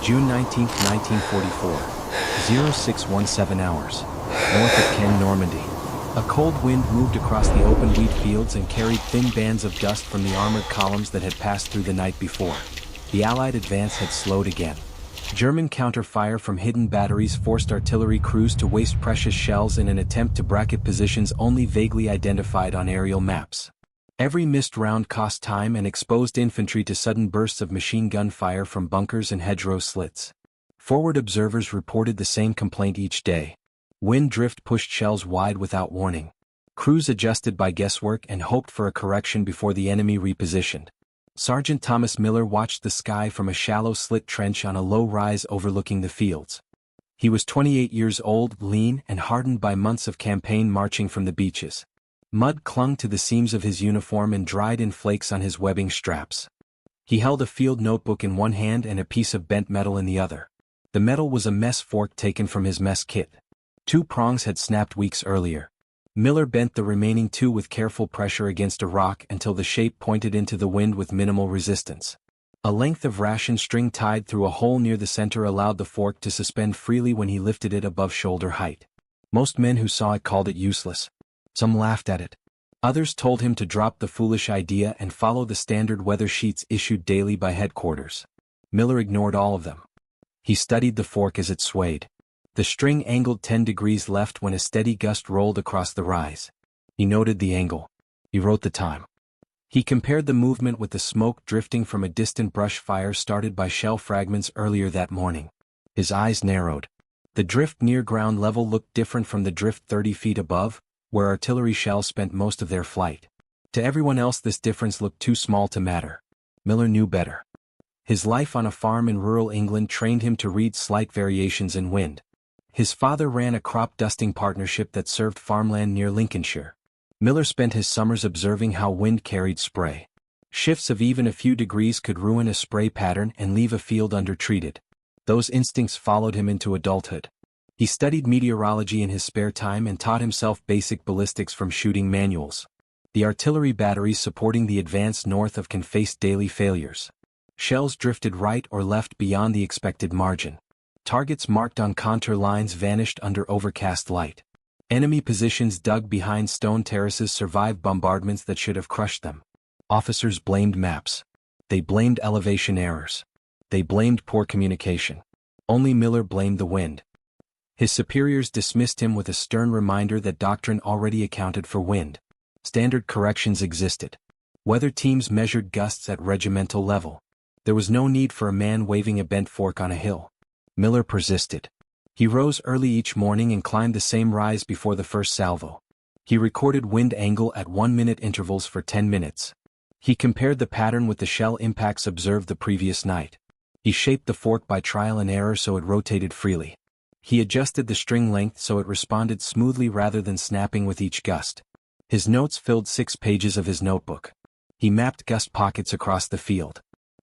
June 19, 1944. 0617 hours. North of Caen, Normandy. A cold wind moved across the open wheat fields and carried thin bands of dust from the armored columns that had passed through the night before. The Allied advance had slowed again. German counter-fire from hidden batteries forced artillery crews to waste precious shells in an attempt to bracket positions only vaguely identified on aerial maps. Every missed round cost time and exposed infantry to sudden bursts of machine gun fire from bunkers and hedgerow slits. Forward observers reported the same complaint each day. Wind drift pushed shells wide without warning. Crews adjusted by guesswork and hoped for a correction before the enemy repositioned. Sergeant Thomas Miller watched the sky from a shallow slit trench on a low rise overlooking the fields. He was 28 years old, lean, and hardened by months of campaign marching from the beaches. Mud clung to the seams of his uniform and dried in flakes on his webbing straps. He held a field notebook in one hand and a piece of bent metal in the other. The metal was a mess fork taken from his mess kit. 2 prongs had snapped weeks earlier. Miller bent the remaining 2 with careful pressure against a rock until the shape pointed into the wind with minimal resistance. A length of ration string tied through a hole near the center allowed the fork to suspend freely when he lifted it above shoulder height. Most men who saw it called it useless. Some laughed at it. Others told him to drop the foolish idea and follow the standard weather sheets issued daily by headquarters. Miller ignored all of them. He studied the fork as it swayed. The string angled 10 degrees left when a steady gust rolled across the rise. He noted the angle. He wrote the time. He compared the movement with the smoke drifting from a distant brush fire started by shell fragments earlier that morning. His eyes narrowed. The drift near ground level looked different from the drift 30 feet above, where artillery shells spent most of their flight. To everyone else this difference looked too small to matter. Miller knew better. His life on a farm in rural England trained him to read slight variations in wind. His father ran a crop dusting partnership that served farmland near Lincolnshire. Miller spent his summers observing how wind carried spray. Shifts of even a few degrees could ruin a spray pattern and leave a field undertreated. Those instincts followed him into adulthood. He studied meteorology in his spare time and taught himself basic ballistics from shooting manuals. The artillery batteries supporting the advance north of Caen faced daily failures. Shells drifted right or left beyond the expected margin. Targets marked on contour lines vanished under overcast light. Enemy positions dug behind stone terraces survived bombardments that should have crushed them. Officers blamed maps. They blamed elevation errors. They blamed poor communication. Only Miller blamed the wind. His superiors dismissed him with a stern reminder that doctrine already accounted for wind. Standard corrections existed. Weather teams measured gusts at regimental level. There was no need for a man waving a bent fork on a hill. Miller persisted. He rose early each morning and climbed the same rise before the first salvo. He recorded wind angle at 1-minute intervals for 10 minutes. He compared the pattern with the shell impacts observed the previous night. He shaped the fork by trial and error so it rotated freely. He adjusted the string length so it responded smoothly rather than snapping with each gust. His notes filled 6 pages of his notebook. He mapped gust pockets across the field.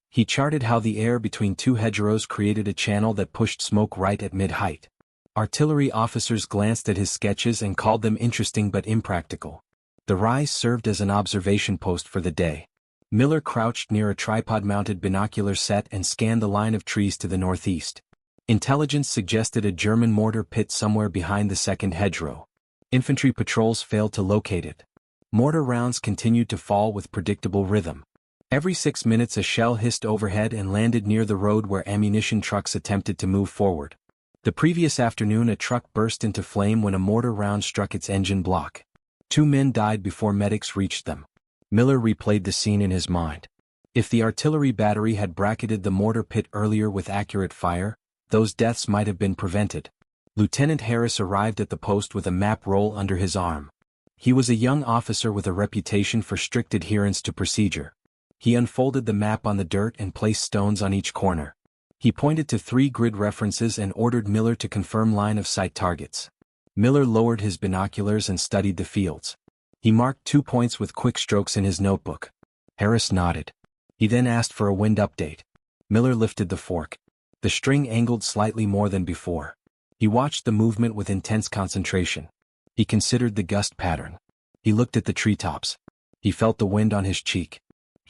He charted how the air between 2 hedgerows created a channel that pushed smoke right at mid-height. Artillery officers glanced at his sketches and called them interesting but impractical. The rise served as an observation post for the day. Miller crouched near a tripod-mounted binocular set and scanned the line of trees to the northeast. Intelligence suggested a German mortar pit somewhere behind the second hedgerow. Infantry patrols failed to locate it. Mortar rounds continued to fall with predictable rhythm. Every 6 minutes a shell hissed overhead and landed near the road where ammunition trucks attempted to move forward. The previous afternoon a truck burst into flame when a mortar round struck its engine block. 2 men died before medics reached them. Miller replayed the scene in his mind. If the artillery battery had bracketed the mortar pit earlier with accurate fire, those deaths might have been prevented. Lieutenant Harris arrived at the post with a map roll under his arm. He was a young officer with a reputation for strict adherence to procedure. He unfolded the map on the dirt and placed stones on each corner. He pointed to 3 grid references and ordered Miller to confirm line-of-sight targets. Miller lowered his binoculars and studied the fields. He marked 2 points with quick strokes in his notebook. Harris nodded. He then asked for a wind update. Miller lifted the fork. The string angled slightly more than before. He watched the movement with intense concentration. He considered the gust pattern. He looked at the treetops. He felt the wind on his cheek.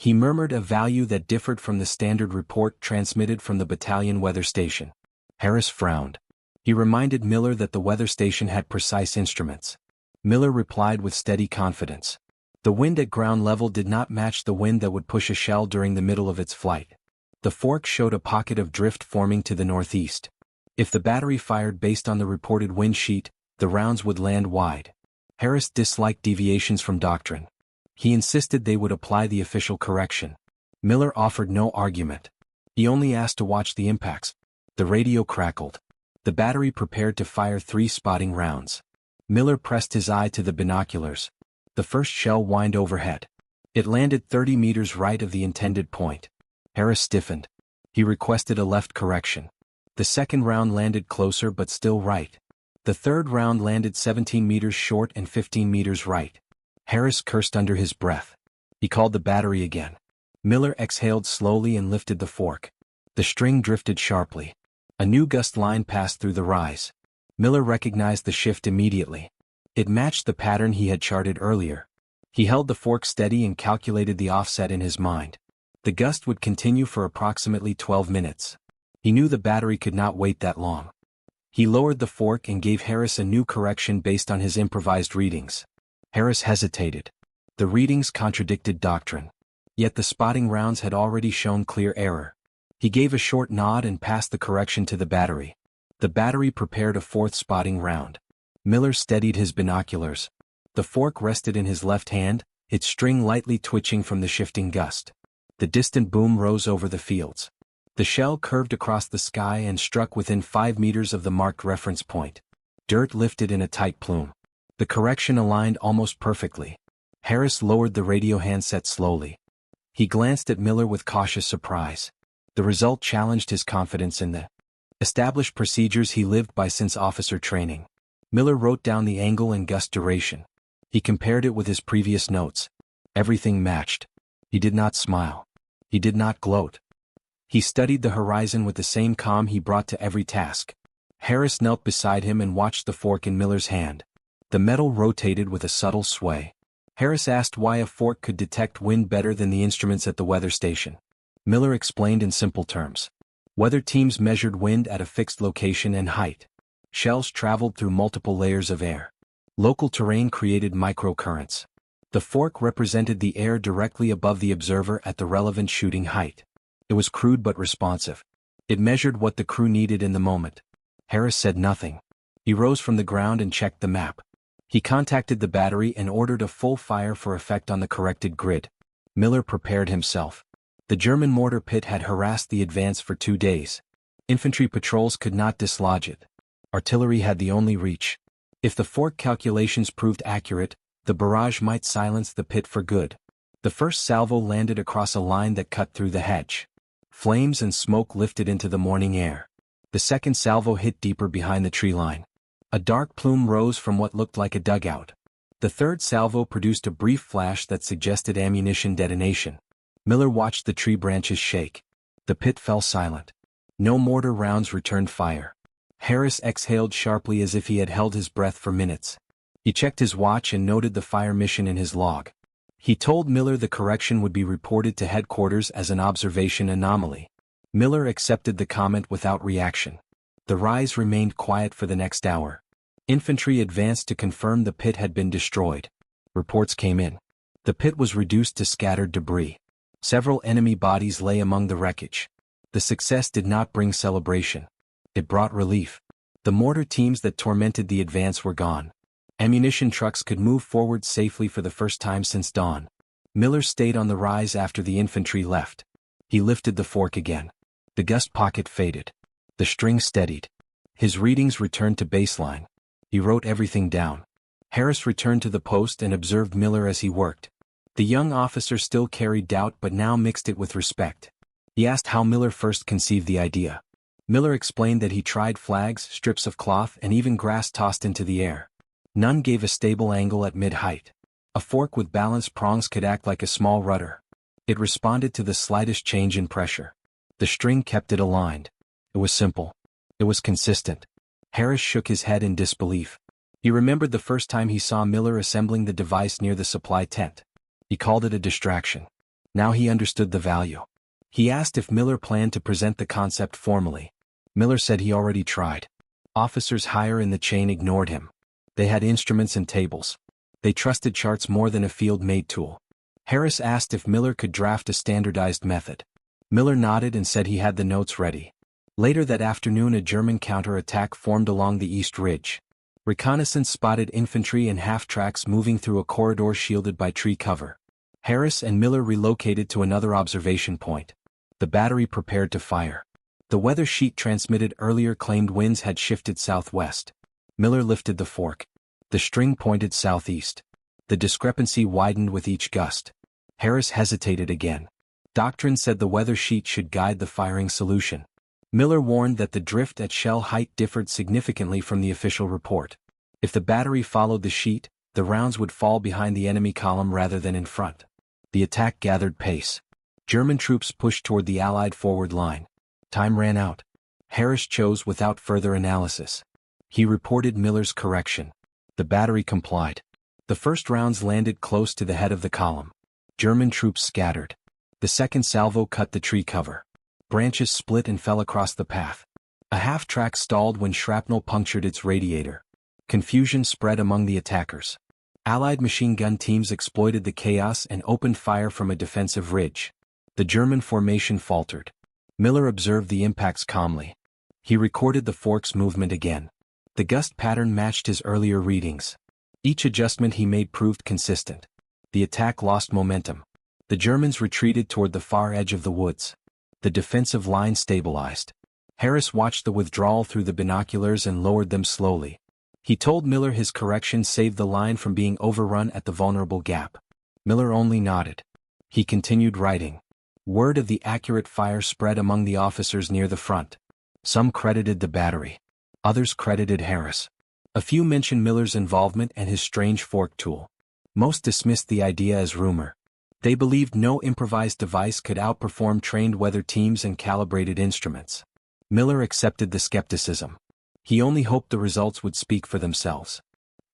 He murmured a value that differed from the standard report transmitted from the battalion weather station. Harris frowned. He reminded Miller that the weather station had precise instruments. Miller replied with steady confidence. The wind at ground level did not match the wind that would push a shell during the middle of its flight. The fork showed a pocket of drift forming to the northeast. If the battery fired based on the reported wind sheet, the rounds would land wide. Harris disliked deviations from doctrine. He insisted they would apply the official correction. Miller offered no argument. He only asked to watch the impacts. The radio crackled. The battery prepared to fire 3 spotting rounds. Miller pressed his eye to the binoculars. The first shell whined overhead. It landed 30 meters right of the intended point. Harris stiffened. He requested a left correction. The second round landed closer but still right. The third round landed 17 meters short and 15 meters right. Harris cursed under his breath. He called the battery again. Miller exhaled slowly and lifted the fork. The string drifted sharply. A new gust line passed through the rise. Miller recognized the shift immediately. It matched the pattern he had charted earlier. He held the fork steady and calculated the offset in his mind. The gust would continue for approximately 12 minutes. He knew the battery could not wait that long. He lowered the fork and gave Harris a new correction based on his improvised readings. Harris hesitated. The readings contradicted doctrine. Yet the spotting rounds had already shown clear error. He gave a short nod and passed the correction to the battery. The battery prepared a 4th spotting round. Miller steadied his binoculars. The fork rested in his left hand, its string lightly twitching from the shifting gust. The distant boom rose over the fields. The shell curved across the sky and struck within 5 meters of the marked reference point. Dirt lifted in a tight plume. The correction aligned almost perfectly. Harris lowered the radio handset slowly. He glanced at Miller with cautious surprise. The result challenged his confidence in the established procedures he lived by since officer training. Miller wrote down the angle and gust duration. He compared it with his previous notes. Everything matched. He did not smile. He did not gloat. He studied the horizon with the same calm he brought to every task. Harris knelt beside him and watched the fork in Miller's hand. The metal rotated with a subtle sway. Harris asked why a fork could detect wind better than the instruments at the weather station. Miller explained in simple terms. Weather teams measured wind at a fixed location and height. Shells traveled through multiple layers of air. Local terrain created microcurrents. The fork represented the air directly above the observer at the relevant shooting height. It was crude but responsive. It measured what the crew needed in the moment. Harris said nothing. He rose from the ground and checked the map. He contacted the battery and ordered a full fire for effect on the corrected grid. Miller prepared himself. The German mortar pit had harassed the advance for 2 days. Infantry patrols could not dislodge it. Artillery had the only reach. If the fork calculations proved accurate, the barrage might silence the pit for good. The first salvo landed across a line that cut through the hedge. Flames and smoke lifted into the morning air. The second salvo hit deeper behind the tree line. A dark plume rose from what looked like a dugout. The third salvo produced a brief flash that suggested ammunition detonation. Miller watched the tree branches shake. The pit fell silent. No mortar rounds returned fire. Harris exhaled sharply as if he had held his breath for minutes. He checked his watch and noted the fire mission in his log. He told Miller the correction would be reported to headquarters as an observation anomaly. Miller accepted the comment without reaction. The rise remained quiet for the next hour. Infantry advanced to confirm the pit had been destroyed. Reports came in. The pit was reduced to scattered debris. Several enemy bodies lay among the wreckage. The success did not bring celebration. It brought relief. The mortar teams that tormented the advance were gone. Ammunition trucks could move forward safely for the first time since dawn. Miller stayed on the rise after the infantry left. He lifted the fork again. The gust pocket faded. The string steadied. His readings returned to baseline. He wrote everything down. Harris returned to the post and observed Miller as he worked. The young officer still carried doubt but now mixed it with respect. He asked how Miller first conceived the idea. Miller explained that he tried flags, strips of cloth, and even grass tossed into the air. None gave a stable angle at mid-height. A fork with balanced prongs could act like a small rudder. It responded to the slightest change in pressure. The string kept it aligned. It was simple. It was consistent. Harris shook his head in disbelief. He remembered the first time he saw Miller assembling the device near the supply tent. He called it a distraction. Now he understood the value. He asked if Miller planned to present the concept formally. Miller said he already tried. Officers higher in the chain ignored him. They had instruments and tables. They trusted charts more than a field-made tool. Harris asked if Miller could draft a standardized method. Miller nodded and said he had the notes ready. Later that afternoon, a German counterattack formed along the East Ridge. Reconnaissance spotted infantry and half-tracks moving through a corridor shielded by tree cover. Harris and Miller relocated to another observation point. The battery prepared to fire. The weather sheet transmitted earlier claimed winds had shifted southwest. Miller lifted the fork. The string pointed southeast. The discrepancy widened with each gust. Harris hesitated again. Doctrine said the weather sheet should guide the firing solution. Miller warned that the drift at shell height differed significantly from the official report. If the battery followed the sheet, the rounds would fall behind the enemy column rather than in front. The attack gathered pace. German troops pushed toward the Allied forward line. Time ran out. Harris chose without further analysis. He reported Miller's correction. The battery complied. The first rounds landed close to the head of the column. German troops scattered. The second salvo cut the tree cover. Branches split and fell across the path. A half-track stalled when shrapnel punctured its radiator. Confusion spread among the attackers. Allied machine gun teams exploited the chaos and opened fire from a defensive ridge. The German formation faltered. Miller observed the impacts calmly. He recorded the fork's movement again. The gust pattern matched his earlier readings. Each adjustment he made proved consistent. The attack lost momentum. The Germans retreated toward the far edge of the woods. The defensive line stabilized. Harris watched the withdrawal through the binoculars and lowered them slowly. He told Miller his correction saved the line from being overrun at the vulnerable gap. Miller only nodded. He continued writing. Word of the accurate fire spread among the officers near the front. Some credited the battery. Others credited Harris. A few mentioned Miller's involvement and his strange fork tool. Most dismissed the idea as rumor. They believed no improvised device could outperform trained weather teams and calibrated instruments. Miller accepted the skepticism. He only hoped the results would speak for themselves.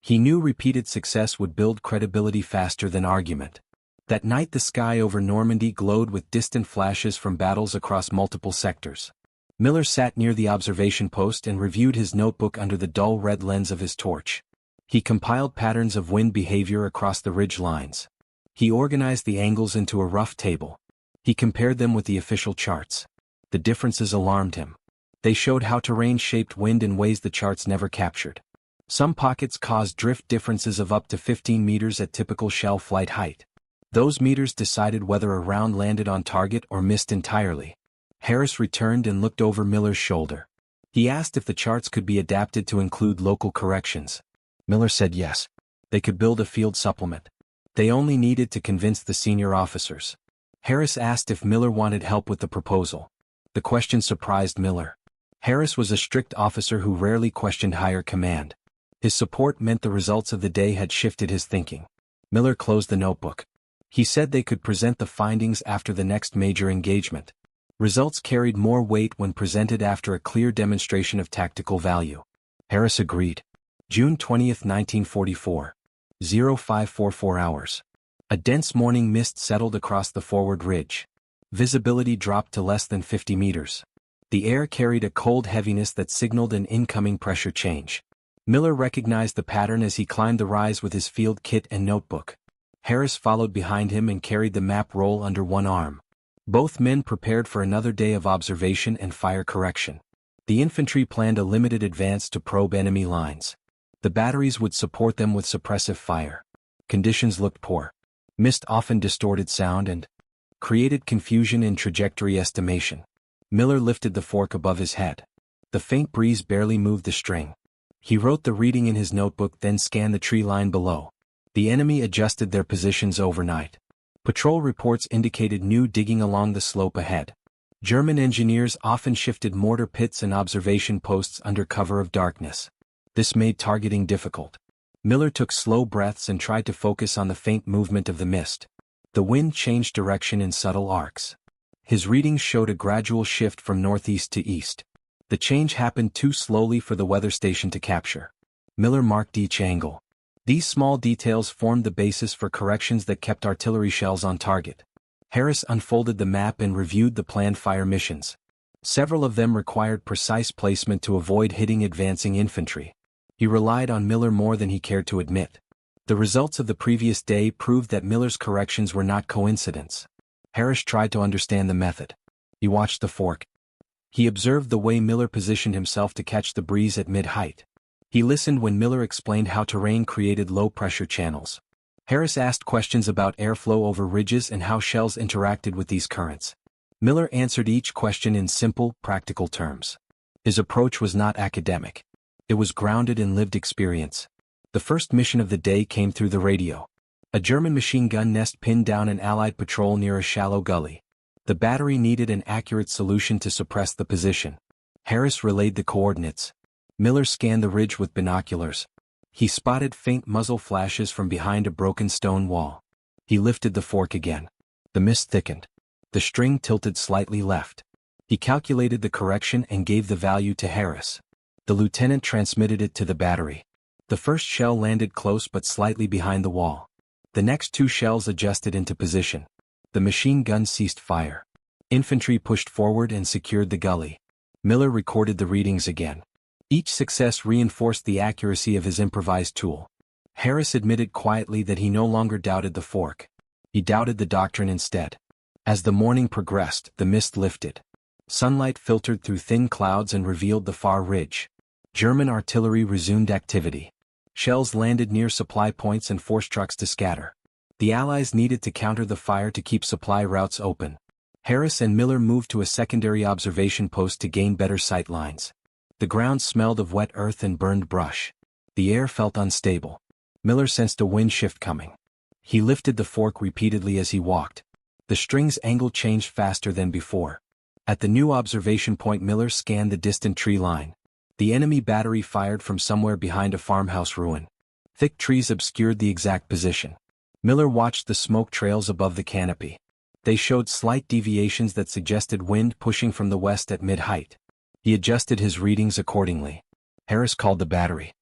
He knew repeated success would build credibility faster than argument. That night the sky over Normandy glowed with distant flashes from battles across multiple sectors. Miller sat near the observation post and reviewed his notebook under the dull red lens of his torch. He compiled patterns of wind behavior across the ridge lines. He organized the angles into a rough table. He compared them with the official charts. The differences alarmed him. They showed how terrain shaped wind in ways the charts never captured. Some pockets caused drift differences of up to 15 meters at typical shell flight height. Those meters decided whether a round landed on target or missed entirely. Harris returned and looked over Miller's shoulder. He asked if the charts could be adapted to include local corrections. Miller said yes. They could build a field supplement. They only needed to convince the senior officers. Harris asked if Miller wanted help with the proposal. The question surprised Miller. Harris was a strict officer who rarely questioned higher command. His support meant the results of the day had shifted his thinking. Miller closed the notebook. He said they could present the findings after the next major engagement. Results carried more weight when presented after a clear demonstration of tactical value. Harris agreed. June 20, 1944. 0544 hours. A dense morning mist settled across the forward ridge. Visibility dropped to less than 50 meters. The air carried a cold heaviness that signaled an incoming pressure change. Miller recognized the pattern as he climbed the rise with his field kit and notebook. Harris followed behind him and carried the map roll under one arm. Both men prepared for another day of observation and fire correction. The infantry planned a limited advance to probe enemy lines. The batteries would support them with suppressive fire. Conditions looked poor. Mist often distorted sound and created confusion in trajectory estimation. Miller lifted the fork above his head. The faint breeze barely moved the string. He wrote the reading in his notebook, then scanned the tree line below. The enemy adjusted their positions overnight. Patrol reports indicated new digging along the slope ahead. German engineers often shifted mortar pits and observation posts under cover of darkness. This made targeting difficult. Miller took slow breaths and tried to focus on the faint movement of the mist. The wind changed direction in subtle arcs. His readings showed a gradual shift from northeast to east. The change happened too slowly for the weather station to capture. Miller marked each angle. These small details formed the basis for corrections that kept artillery shells on target. Harris unfolded the map and reviewed the planned fire missions. Several of them required precise placement to avoid hitting advancing infantry. He relied on Miller more than he cared to admit. The results of the previous day proved that Miller's corrections were not coincidence. Harris tried to understand the method. He watched the fork. He observed the way Miller positioned himself to catch the breeze at mid-height. He listened when Miller explained how terrain created low-pressure channels. Harris asked questions about airflow over ridges and how shells interacted with these currents. Miller answered each question in simple, practical terms. His approach was not academic. It was grounded in lived experience. The first mission of the day came through the radio. A German machine gun nest pinned down an Allied patrol near a shallow gully. The battery needed an accurate solution to suppress the position. Harris relayed the coordinates. Miller scanned the ridge with binoculars. He spotted faint muzzle flashes from behind a broken stone wall. He lifted the fork again. The mist thickened. The string tilted slightly left. He calculated the correction and gave the value to Harris. The lieutenant transmitted it to the battery. The first shell landed close but slightly behind the wall. The next two shells adjusted into position. The machine gun ceased fire. Infantry pushed forward and secured the gully. Miller recorded the readings again. Each success reinforced the accuracy of his improvised tool. Harris admitted quietly that he no longer doubted the fork. He doubted the doctrine instead. As the morning progressed, the mist lifted. Sunlight filtered through thin clouds and revealed the far ridge. German artillery resumed activity. Shells landed near supply points and forced trucks to scatter. The Allies needed to counter the fire to keep supply routes open. Harris and Miller moved to a secondary observation post to gain better sight lines. The ground smelled of wet earth and burned brush. The air felt unstable. Miller sensed a wind shift coming. He lifted the fork repeatedly as he walked. The string's angle changed faster than before. At the new observation point, Miller scanned the distant tree line. The enemy battery fired from somewhere behind a farmhouse ruin. Thick trees obscured the exact position. Miller watched the smoke trails above the canopy. They showed slight deviations that suggested wind pushing from the west at mid-height. He adjusted his readings accordingly. Harris called the battery.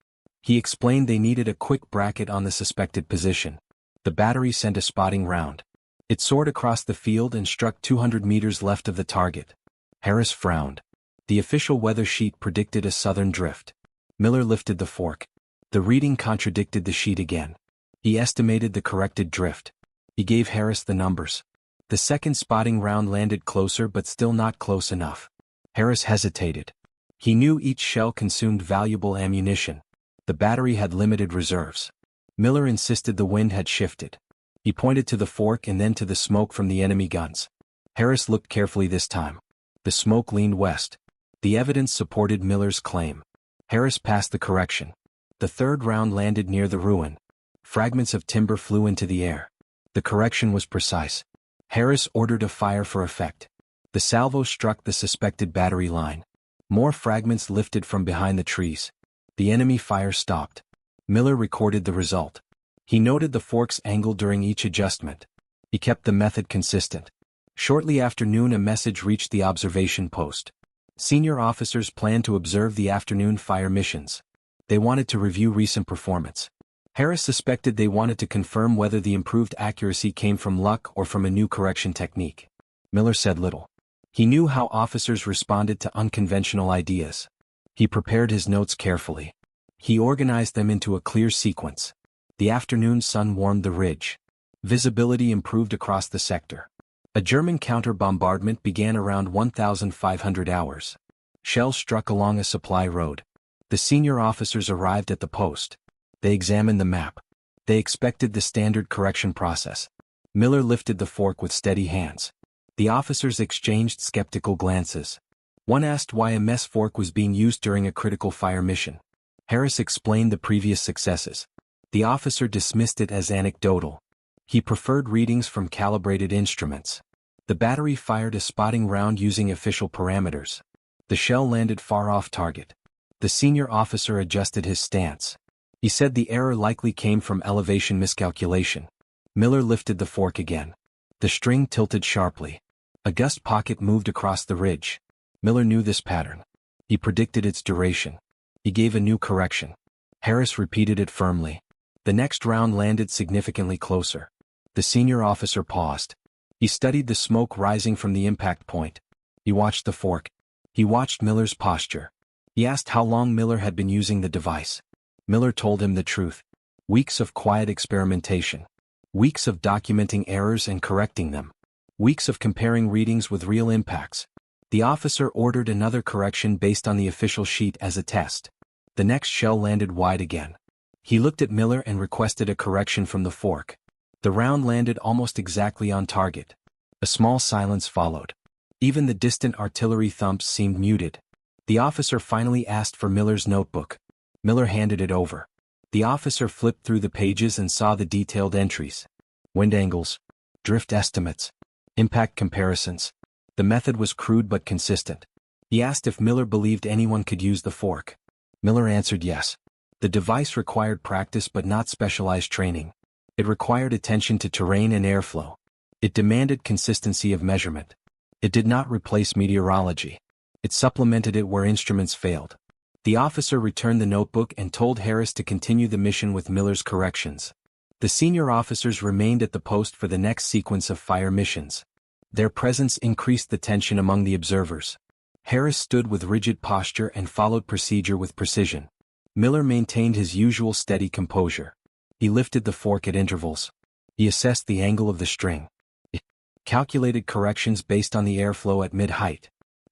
He explained they needed a quick bracket on the suspected position. The battery sent a spotting round. It soared across the field and struck 200 meters left of the target. Harris frowned. The official weather sheet predicted a southern drift. Miller lifted the fork. The reading contradicted the sheet again. He estimated the corrected drift. He gave Harris the numbers. The second spotting round landed closer but still not close enough. Harris hesitated. He knew each shell consumed valuable ammunition. The battery had limited reserves. Miller insisted the wind had shifted. He pointed to the fork and then to the smoke from the enemy guns. Harris looked carefully this time. The smoke leaned west. The evidence supported Miller's claim. Harris passed the correction. The third round landed near the ruin. Fragments of timber flew into the air. The correction was precise. Harris ordered a fire for effect. The salvo struck the suspected battery line. More fragments lifted from behind the trees. The enemy fire stopped. Miller recorded the result. He noted the fork's angle during each adjustment. He kept the method consistent. Shortly after noon, a message reached the observation post. Senior officers planned to observe the afternoon fire missions. They wanted to review recent performance. Harris suspected they wanted to confirm whether the improved accuracy came from luck or from a new correction technique. Miller said little. He knew how officers responded to unconventional ideas. He prepared his notes carefully. He organized them into a clear sequence. The afternoon sun warmed the ridge. Visibility improved across the sector. A German counter-bombardment began around 1,500 hours. Shells struck along a supply road. The senior officers arrived at the post. They examined the map. They expected the standard correction process. Miller lifted the fork with steady hands. The officers exchanged skeptical glances. One asked why a mess fork was being used during a critical fire mission. Harris explained the previous successes. The officer dismissed it as anecdotal. He preferred readings from calibrated instruments. The battery fired a spotting round using official parameters. The shell landed far off target. The senior officer adjusted his stance. He said the error likely came from elevation miscalculation. Miller lifted the fork again. The string tilted sharply. A gust pocket moved across the ridge. Miller knew this pattern. He predicted its duration. He gave a new correction. Harris repeated it firmly. The next round landed significantly closer. The senior officer paused. He He studied the smoke rising from the impact point. He watched the fork. He watched Miller's posture. He asked how long Miller had been using the device. Miller told him the truth. Weeks of quiet experimentation. Weeks of documenting errors and correcting them. Weeks of comparing readings with real impacts. The officer ordered another correction based on the official sheet as a test. The next shell landed wide again. He looked at Miller and requested a correction from the fork. The round landed almost exactly on target. A small silence followed. Even the distant artillery thumps seemed muted. The officer finally asked for Miller's notebook. Miller handed it over. The officer flipped through the pages and saw the detailed entries. Wind angles, drift estimates, impact comparisons. The method was crude but consistent. He asked if Miller believed anyone could use the fork. Miller answered yes. The device required practice but not specialized training. It required attention to terrain and airflow. It demanded consistency of measurement. It did not replace meteorology. It supplemented it where instruments failed. The officer returned the notebook and told Harris to continue the mission with Miller's corrections. The senior officers remained at the post for the next sequence of fire missions. Their presence increased the tension among the observers. Harris stood with rigid posture and followed procedure with precision. Miller maintained his usual steady composure. He lifted the fork at intervals. He assessed the angle of the string. He calculated corrections based on the airflow at mid-height.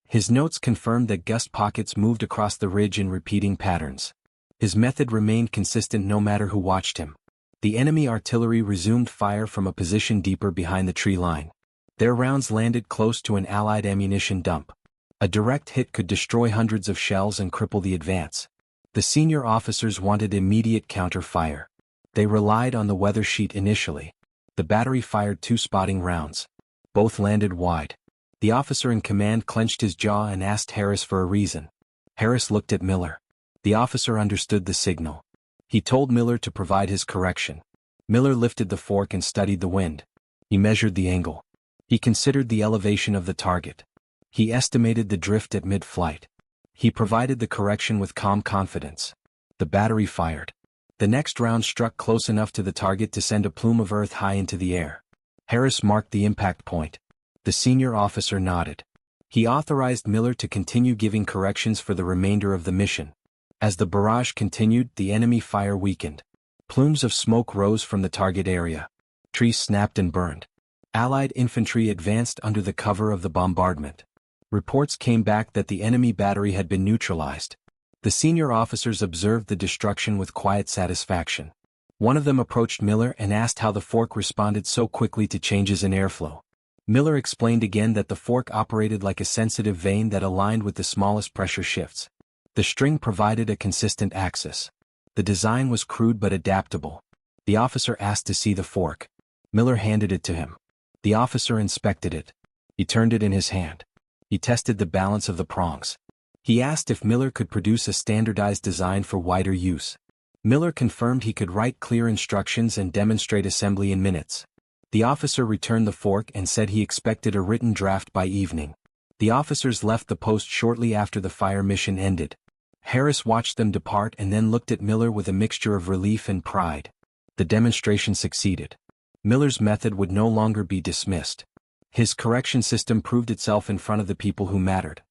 His notes confirmed that gust pockets moved across the ridge in repeating patterns. His method remained consistent no matter who watched him. The enemy artillery resumed fire from a position deeper behind the tree line. Their rounds landed close to an Allied ammunition dump. A direct hit could destroy hundreds of shells and cripple the advance. The senior officers wanted immediate counter-fire. They relied on the weather sheet initially. The battery fired 2 spotting rounds. Both landed wide. The officer in command clenched his jaw and asked Harris for a reason. Harris looked at Miller. The officer understood the signal. He told Miller to provide his correction. Miller lifted the fork and studied the wind. He measured the angle. He considered the elevation of the target. He estimated the drift at mid-flight. He provided the correction with calm confidence. The battery fired. The next round struck close enough to the target to send a plume of earth high into the air. Harris marked the impact point. The senior officer nodded. He authorized Miller to continue giving corrections for the remainder of the mission. As the barrage continued, the enemy fire weakened. Plumes of smoke rose from the target area. Trees snapped and burned. Allied infantry advanced under the cover of the bombardment. Reports came back that the enemy battery had been neutralized. The senior officers observed the destruction with quiet satisfaction. One of them approached Miller and asked how the fork responded so quickly to changes in airflow. Miller explained again that the fork operated like a sensitive vein that aligned with the smallest pressure shifts. The string provided a consistent axis. The design was crude but adaptable. The officer asked to see the fork. Miller handed it to him. The officer inspected it. He turned it in his hand. He tested the balance of the prongs. He asked if Miller could produce a standardized design for wider use. Miller confirmed he could write clear instructions and demonstrate assembly in minutes. The officer returned the fork and said he expected a written draft by evening. The officers left the post shortly after the fire mission ended. Harris watched them depart and then looked at Miller with a mixture of relief and pride. The demonstration succeeded. Miller's method would no longer be dismissed. His correction system proved itself in front of the people who mattered.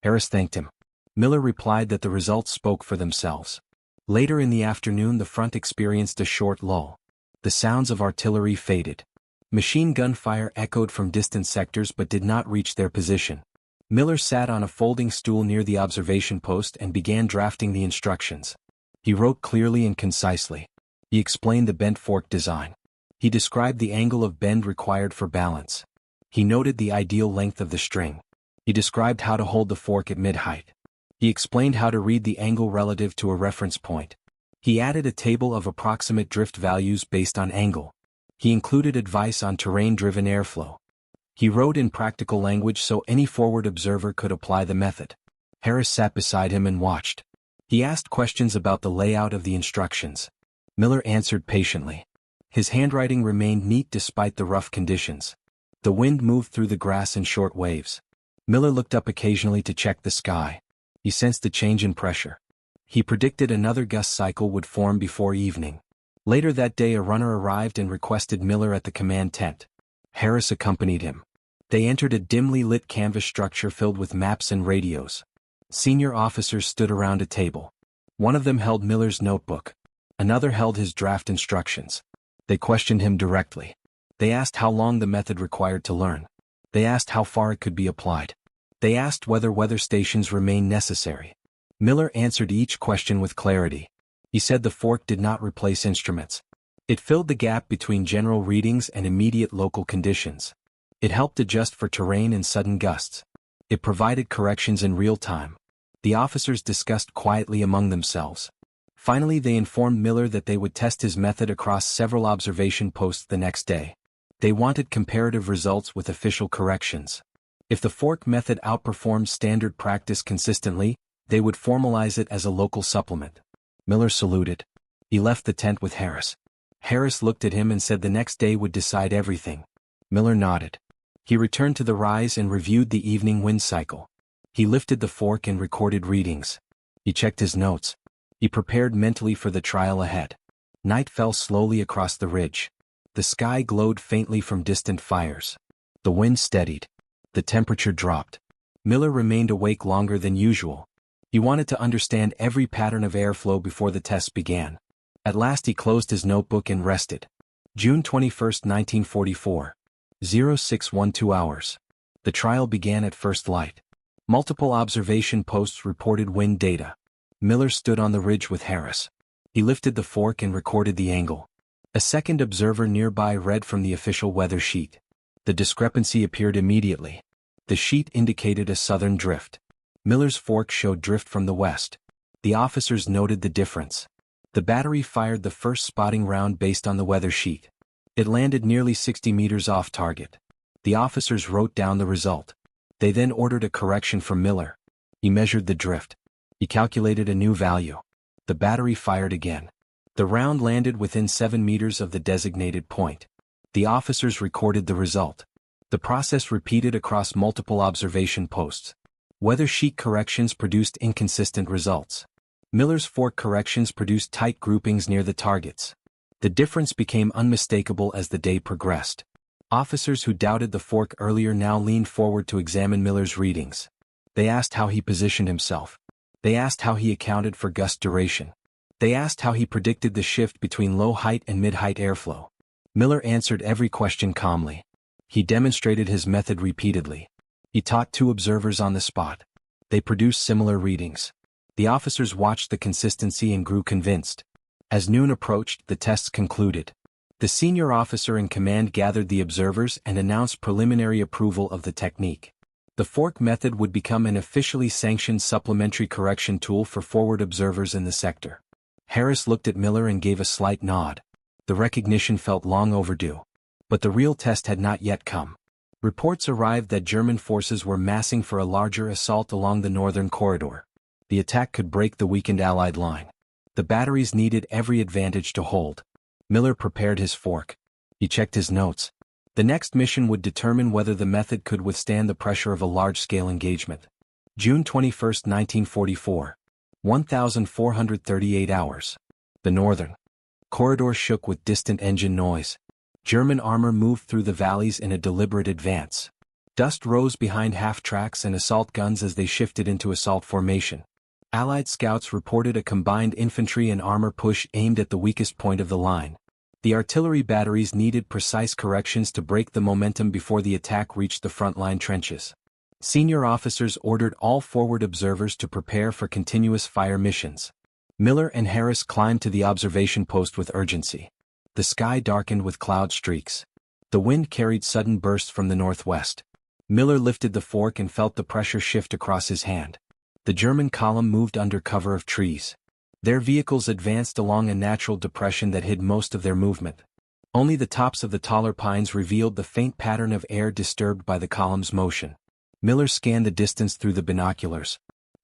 Harris thanked him. Miller replied that the results spoke for themselves. Later in the afternoon, the front experienced a short lull. The sounds of artillery faded. Machine gun fire echoed from distant sectors but did not reach their position. Miller sat on a folding stool near the observation post and began drafting the instructions. He wrote clearly and concisely. He explained the bent fork design. He described the angle of bend required for balance. He noted the ideal length of the string. He described how to hold the fork at mid-height. He explained how to read the angle relative to a reference point. He added a table of approximate drift values based on angle. He included advice on terrain-driven airflow. He wrote in practical language so any forward observer could apply the method. Harris sat beside him and watched. He asked questions about the layout of the instructions. Miller answered patiently. His handwriting remained neat despite the rough conditions. The wind moved through the grass in short waves. Miller looked up occasionally to check the sky. He sensed a change in pressure. He predicted another gust cycle would form before evening. Later that day, a runner arrived and requested Miller at the command tent. Harris accompanied him. They entered a dimly lit canvas structure filled with maps and radios. Senior officers stood around a table. One of them held Miller's notebook. Another held his draft instructions. They questioned him directly. They asked how long the method required to learn. They asked how far it could be applied. They asked whether weather stations remain necessary. Miller answered each question with clarity. He said the fork did not replace instruments. It filled the gap between general readings and immediate local conditions. It helped adjust for terrain and sudden gusts. It provided corrections in real time. The officers discussed quietly among themselves. Finally, they informed Miller that they would test his method across several observation posts the next day. They wanted comparative results with official corrections. If the fork method outperformed standard practice consistently, they would formalize it as a local supplement. Miller saluted. He left the tent with Harris. Harris looked at him and said the next day would decide everything. Miller nodded. He returned to the rise and reviewed the evening wind cycle. He lifted the fork and recorded readings. He checked his notes. He prepared mentally for the trial ahead. Night fell slowly across the ridge. The sky glowed faintly from distant fires. The wind steadied. The temperature dropped. Miller remained awake longer than usual. He wanted to understand every pattern of airflow before the tests began. At last he closed his notebook and rested. June 21, 1944. 0612 hours. The trial began at first light. Multiple observation posts reported wind data. Miller stood on the ridge with Harris. He lifted the fork and recorded the angle. A second observer nearby read from the official weather sheet. The discrepancy appeared immediately. The sheet indicated a southern drift. Miller's fork showed drift from the west. The officers noted the difference. The battery fired the first spotting round based on the weather sheet. It landed nearly 60 meters off target. The officers wrote down the result. They then ordered a correction from Miller. He measured the drift. He calculated a new value. The battery fired again. The round landed within 7 meters of the designated point. The officers recorded the result. The process repeated across multiple observation posts. Weather sheet corrections produced inconsistent results. Miller's fork corrections produced tight groupings near the targets. The difference became unmistakable as the day progressed. Officers who doubted the fork earlier now leaned forward to examine Miller's readings. They asked how he positioned himself. They asked how he accounted for gust duration. They asked how he predicted the shift between low-height and mid-height airflow. Miller answered every question calmly. He demonstrated his method repeatedly. He taught 2 observers on the spot. They produced similar readings. The officers watched the consistency and grew convinced. As noon approached, the tests concluded. The senior officer in command gathered the observers and announced preliminary approval of the technique. The fork method would become an officially sanctioned supplementary correction tool for forward observers in the sector. Harris looked at Miller and gave a slight nod. The recognition felt long overdue. But the real test had not yet come. Reports arrived that German forces were massing for a larger assault along the northern corridor. The attack could break the weakened Allied line. The batteries needed every advantage to hold. Miller prepared his fork. He checked his notes. The next mission would determine whether the method could withstand the pressure of a large-scale engagement. June 21, 1944. 1438 hours. The northern corridor shook with distant engine noise. German armor moved through the valleys in a deliberate advance. Dust rose behind half-tracks and assault guns as they shifted into assault formation. Allied scouts reported a combined infantry and armor push aimed at the weakest point of the line. The artillery batteries needed precise corrections to break the momentum before the attack reached the front-line trenches. Senior officers ordered all forward observers to prepare for continuous fire missions. Miller and Harris climbed to the observation post with urgency. The sky darkened with cloud streaks. The wind carried sudden bursts from the northwest. Miller lifted the fork and felt the pressure shift across his hand. The German column moved under cover of trees. Their vehicles advanced along a natural depression that hid most of their movement. Only the tops of the taller pines revealed the faint pattern of air disturbed by the column's motion. Miller scanned the distance through the binoculars.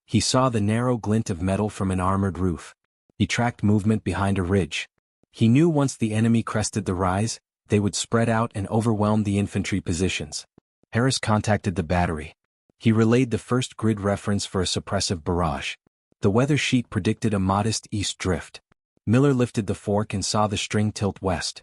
He saw the narrow glint of metal from an armored roof. He tracked movement behind a ridge. He knew once the enemy crested the rise, they would spread out and overwhelm the infantry positions. Harris contacted the battery. He relayed the first grid reference for a suppressive barrage. The weather sheet predicted a modest east drift. Miller lifted the fork and saw the string tilt west.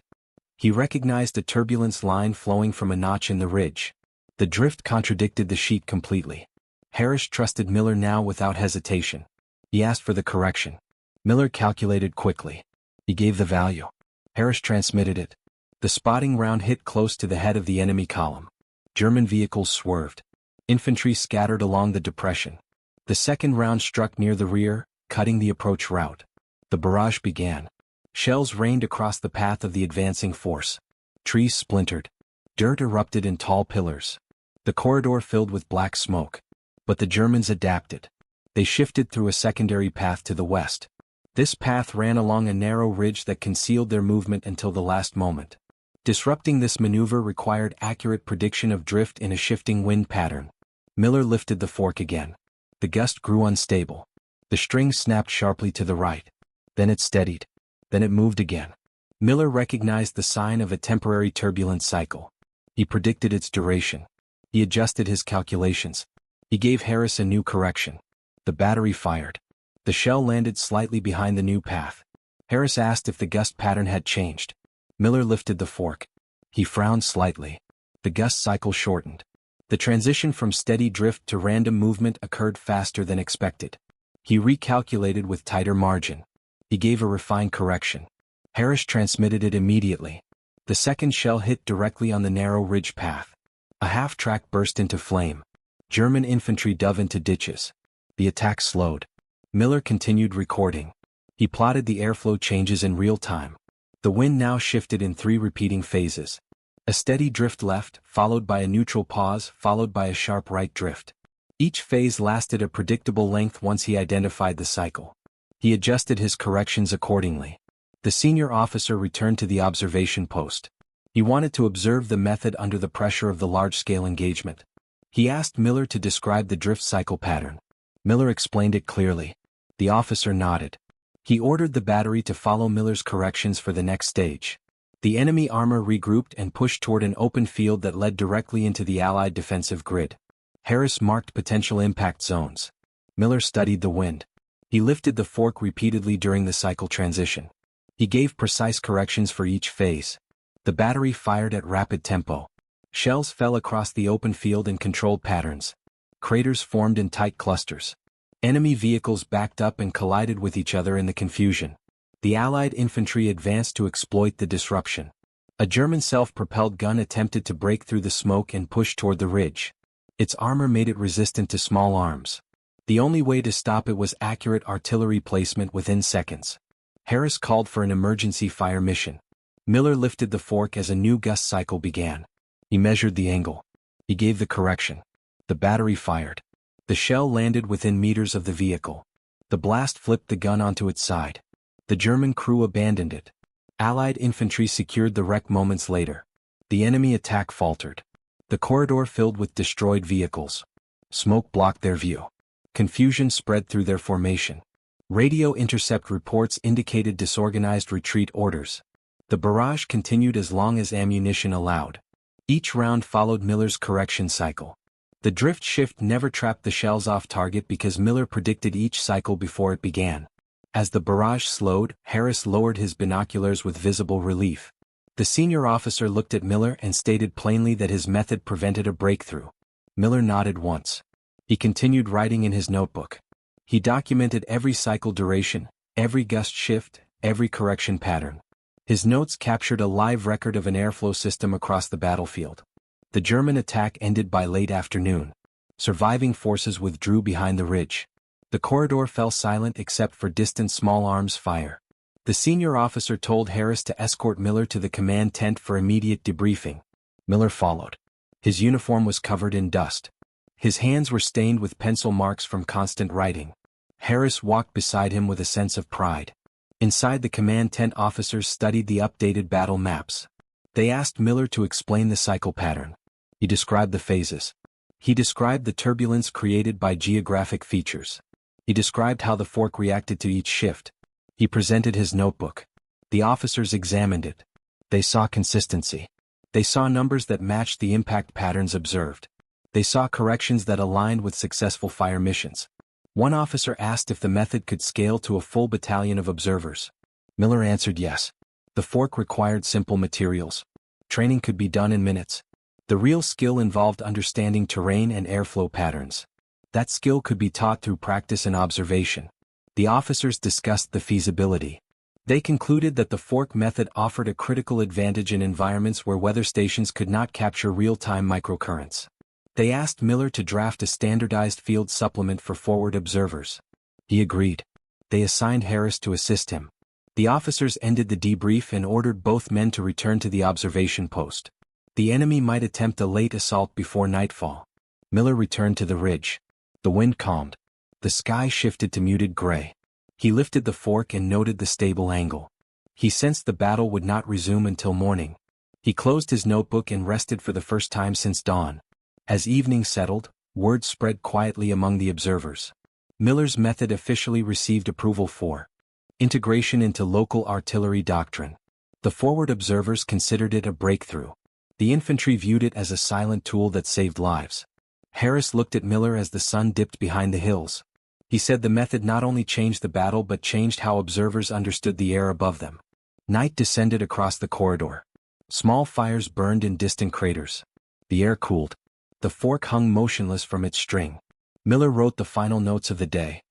He recognized a turbulence line flowing from a notch in the ridge. The drift contradicted the sheet completely. Harris trusted Miller now without hesitation. He asked for the correction. Miller calculated quickly. He gave the value. Harris transmitted it. The spotting round hit close to the head of the enemy column. German vehicles swerved. Infantry scattered along the depression. The second round struck near the rear, cutting the approach route. The barrage began. Shells rained across the path of the advancing force. Trees splintered. Dirt erupted in tall pillars. The corridor filled with black smoke. But the Germans adapted. They shifted through a secondary path to the west. This path ran along a narrow ridge that concealed their movement until the last moment. Disrupting this maneuver required accurate prediction of drift in a shifting wind pattern. Miller lifted the fork again. The gust grew unstable. The string snapped sharply to the right. Then it steadied. Then it moved again. Miller recognized the sign of a temporary turbulent cycle. He predicted its duration. He adjusted his calculations. He gave Harris a new correction. The battery fired. The shell landed slightly behind the new path. Harris asked if the gust pattern had changed. Miller lifted the fork. He frowned slightly. The gust cycle shortened. The transition from steady drift to random movement occurred faster than expected. He recalculated with tighter margin. He gave a refined correction. Harris transmitted it immediately. The second shell hit directly on the narrow ridge path. A half-track burst into flame. German infantry dove into ditches. The attack slowed. Miller continued recording. He plotted the airflow changes in real time. The wind now shifted in 3 repeating phases. A steady drift left, followed by a neutral pause, followed by a sharp right drift. Each phase lasted a predictable length once he identified the cycle. He adjusted his corrections accordingly. The senior officer returned to the observation post. He wanted to observe the method under the pressure of the large-scale engagement. He asked Miller to describe the drift cycle pattern. Miller explained it clearly. The officer nodded. He ordered the battery to follow Miller's corrections for the next stage. The enemy armor regrouped and pushed toward an open field that led directly into the Allied defensive grid. Harris marked potential impact zones. Miller studied the wind. He lifted the fork repeatedly during the cycle transition. He gave precise corrections for each phase. The battery fired at rapid tempo. Shells fell across the open field in controlled patterns. Craters formed in tight clusters. Enemy vehicles backed up and collided with each other in the confusion. The Allied infantry advanced to exploit the disruption. A German self-propelled gun attempted to break through the smoke and push toward the ridge. Its armor made it resistant to small arms. The only way to stop it was accurate artillery placement within seconds. Harris called for an emergency fire mission. Miller lifted the fork as a new gust cycle began. He measured the angle. He gave the correction. The battery fired. The shell landed within meters of the vehicle. The blast flipped the gun onto its side. The German crew abandoned it. Allied infantry secured the wreck moments later. The enemy attack faltered. The corridor filled with destroyed vehicles. Smoke blocked their view. Confusion spread through their formation. Radio intercept reports indicated disorganized retreat orders. The barrage continued as long as ammunition allowed. Each round followed Miller's correction cycle. The drift shift never trapped the shells off target because Miller predicted each cycle before it began. As the barrage slowed, Harris lowered his binoculars with visible relief. The senior officer looked at Miller and stated plainly that his method prevented a breakthrough. Miller nodded once. He continued writing in his notebook. He documented every cycle duration, every gust shift, every correction pattern. His notes captured a live record of an airflow system across the battlefield. The German attack ended by late afternoon. Surviving forces withdrew behind the ridge. The corridor fell silent except for distant small arms fire. The senior officer told Harris to escort Miller to the command tent for immediate debriefing. Miller followed. His uniform was covered in dust. His hands were stained with pencil marks from constant writing. Harris walked beside him with a sense of pride. Inside the command tent, officers studied the updated battle maps. They asked Miller to explain the cycle pattern. He described the phases. He described the turbulence created by geographic features. He described how the fork reacted to each shift. He presented his notebook. The officers examined it. They saw consistency. They saw numbers that matched the impact patterns observed. They saw corrections that aligned with successful fire missions. One officer asked if the method could scale to a full battalion of observers. Miller answered yes. The fork required simple materials. Training could be done in minutes. The real skill involved understanding terrain and airflow patterns. That skill could be taught through practice and observation. The officers discussed the feasibility. They concluded that the fork method offered a critical advantage in environments where weather stations could not capture real-time microcurrents. They asked Miller to draft a standardized field supplement for forward observers. He agreed. They assigned Harris to assist him. The officers ended the debrief and ordered both men to return to the observation post. The enemy might attempt a late assault before nightfall. Miller returned to the ridge. The wind calmed. The sky shifted to muted gray. He lifted the fork and noted the stable angle. He sensed the battle would not resume until morning. He closed his notebook and rested for the first time since dawn. As evening settled, word spread quietly among the observers. Miller's method officially received approval for integration into local artillery doctrine. The forward observers considered it a breakthrough. The infantry viewed it as a silent tool that saved lives. Harris looked at Miller as the sun dipped behind the hills. He said the method not only changed the battle but changed how observers understood the air above them. Night descended across the corridor. Small fires burned in distant craters. The air cooled. The fork hung motionless from its string. Miller wrote the final notes of the day.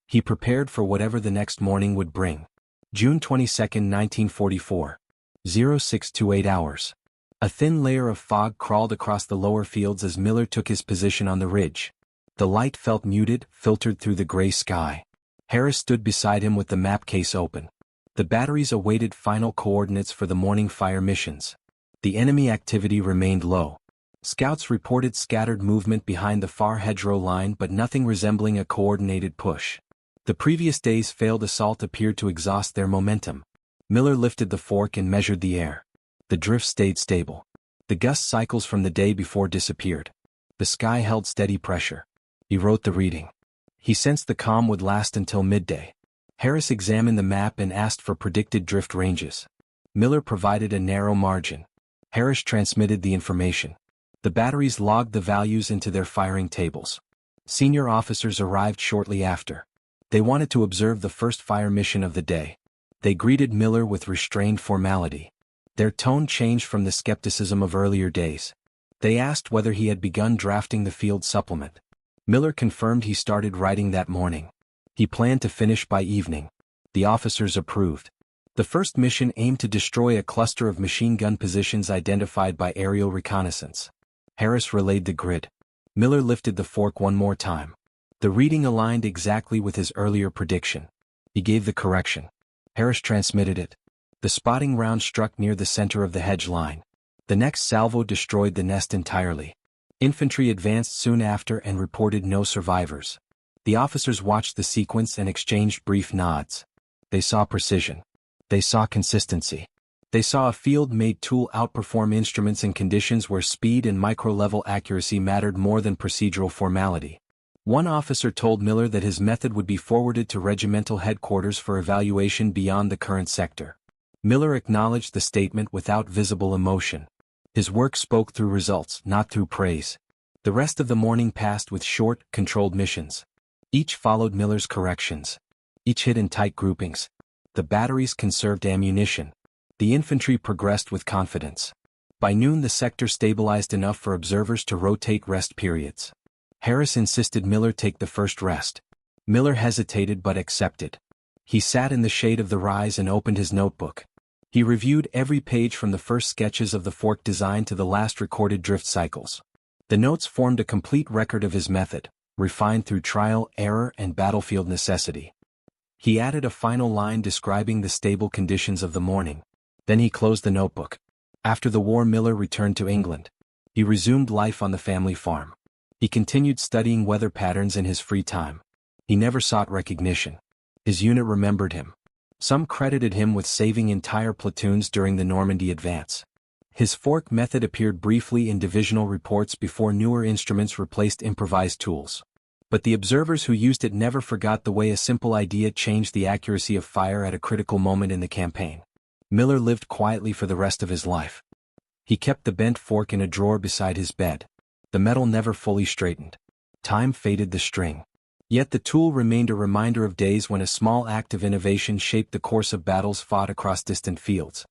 He prepared for whatever the next morning would bring. June 22, 1944. 0628 hours. A thin layer of fog crawled across the lower fields as Miller took his position on the ridge. The light felt muted, filtered through the gray sky. Harris stood beside him with the map case open. The batteries awaited final coordinates for the morning fire missions. The enemy activity remained low. Scouts reported scattered movement behind the far hedgerow line but nothing resembling a coordinated push. The previous day's failed assault appeared to exhaust their momentum. Miller lifted the fork and measured the air. The drift stayed stable. The gust cycles from the day before disappeared. The sky held steady pressure. He wrote the reading. He sensed the calm would last until midday. Harris examined the map and asked for predicted drift ranges. Miller provided a narrow margin. Harris transmitted the information. The batteries logged the values into their firing tables. Senior officers arrived shortly after. They wanted to observe the first fire mission of the day. They greeted Miller with restrained formality. Their tone changed from the skepticism of earlier days. They asked whether he had begun drafting the field supplement. Miller confirmed he started writing that morning. He planned to finish by evening. The officers approved. The first mission aimed to destroy a cluster of machine gun positions identified by aerial reconnaissance. Harris relayed the grid. Miller lifted the fork one more time. The reading aligned exactly with his earlier prediction. He gave the correction. Harris transmitted it. The spotting round struck near the center of the hedge line. The next salvo destroyed the nest entirely. Infantry advanced soon after and reported no survivors. The officers watched the sequence and exchanged brief nods. They saw precision. They saw consistency. They saw a field-made tool outperform instruments in conditions where speed and micro-level accuracy mattered more than procedural formality. One officer told Miller that his method would be forwarded to regimental headquarters for evaluation beyond the current sector. Miller acknowledged the statement without visible emotion. His work spoke through results, not through praise. The rest of the morning passed with short, controlled missions. Each followed Miller's corrections. Each hit in tight groupings. The batteries conserved ammunition. The infantry progressed with confidence. By noon the sector stabilized enough for observers to rotate rest periods. Harris insisted Miller take the first rest. Miller hesitated but accepted. He sat in the shade of the rise and opened his notebook. He reviewed every page from the first sketches of the fork design to the last recorded drift cycles. The notes formed a complete record of his method, refined through trial, error, and battlefield necessity. He added a final line describing the stable conditions of the morning. Then he closed the notebook. After the war, Miller returned to England. He resumed life on the family farm. He continued studying weather patterns in his free time. He never sought recognition. His unit remembered him. Some credited him with saving entire platoons during the Normandy advance. His fork method appeared briefly in divisional reports before newer instruments replaced improvised tools. But the observers who used it never forgot the way a simple idea changed the accuracy of fire at a critical moment in the campaign. Miller lived quietly for the rest of his life. He kept the bent fork in a drawer beside his bed. The metal never fully straightened. Time faded the string. Yet the tool remained a reminder of days when a small act of innovation shaped the course of battles fought across distant fields.